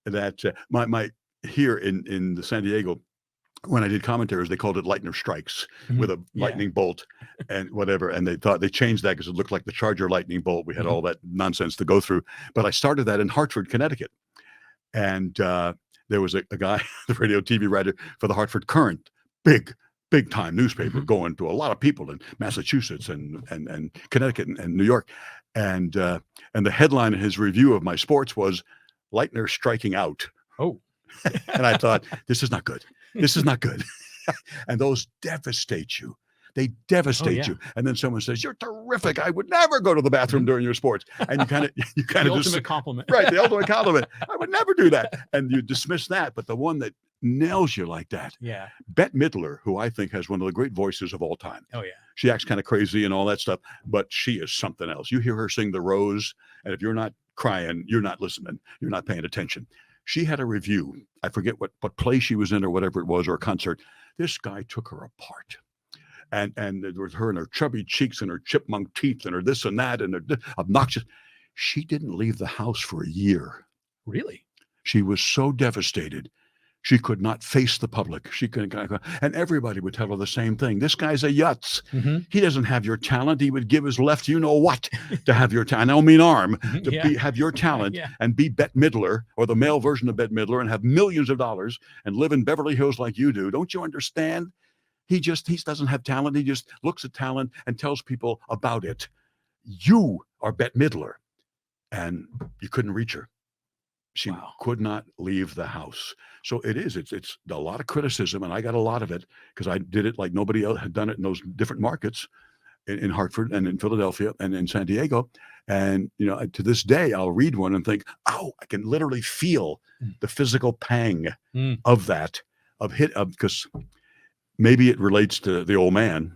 that my here in the San Diego, when I did commentaries, they called it Leitner strikes with Mhm. a Yeah. lightning bolt and whatever. And they thought they changed that because it looked like the Charger lightning bolt. We had Mhm. all that nonsense to go through. But I started that in Hartford, Connecticut. And there was a guy, the radio TV writer for the Hartford Current, big time newspaper Mhm. going to a lot of people in Massachusetts and Connecticut and New York. And the headline in his review of my sports was Leitner striking out. Oh. And I thought, this is not good. This is not good. And those devastate you. They Oh, devastate yeah. you. And then someone says, "You're terrific. I would never go to the bathroom Mhm. during your sports." And you kind of The just ultimate compliment. right, the ultimate compliment. I would never do that. And you dismiss that. But the one that nails you like that, Yeah. Bette Midler, who I think has one of the great voices of all time. Oh, yeah. She acts kind of crazy and all that stuff, but she is something else. You hear her sing The Rose, and if you're not crying, you're not listening. You're not paying attention. She had a review. I forget what play she was in or whatever it was, or a concert. This guy took her apart. And it was her and her chubby cheeks and her chipmunk teeth and her this and that and her obnoxious. She didn't leave the house for a year. Really? She was so devastated. She could not face the public. She couldn't, and everybody would tell her the same thing. This guy's a yutz. Mhm. He doesn't have your talent. He would give his left, you know what, to have your talent. I don't mean arm, Mhm. to Yeah. have your talent Yeah. and be Bette Midler or the male version of Bette Midler and have millions of dollars and live in Beverly Hills like you do. Don't you understand? He doesn't have talent. He just looks at talent and tells people about it. You are Bette Midler, and you couldn't reach her. She Wow. could not leave the house. So it's a lot of criticism, and I got a lot of it because I did it like nobody else had done it in those different markets in Hartford and in Philadelphia and in San Diego. And to this day, I'll read one and think, oh, I can literally feel Mm. the physical pang Mm. of that, because maybe it relates to the old man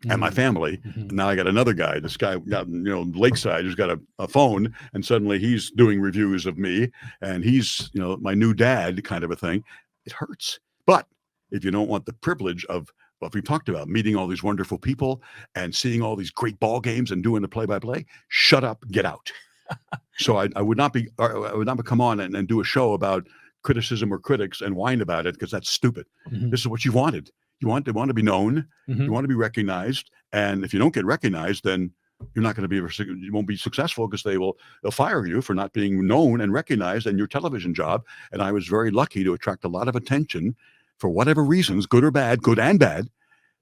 and my Mm. family. Mhm. Now I got another guy, this guy out Lakeside, who's got a phone, and suddenly he's doing reviews of me, and he's my new dad kind of a thing. It hurts. But if you don't want the privilege of what we talked about, meeting all these wonderful people and seeing all these great ball games and doing the play-by-play, shut up, get out. So I would not come on and do a show about criticism or critics and whine about it, because that's stupid. Mhm. This is what you wanted. You want to be known. Mhm. You want to be recognized. And if you don't get recognized, then you're not going to you won't be successful, because they'll fire you for not being known and recognized in your television job. And I was very lucky to attract a lot of attention for whatever reasons, good or bad, good and bad,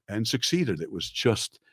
and succeeded. It was just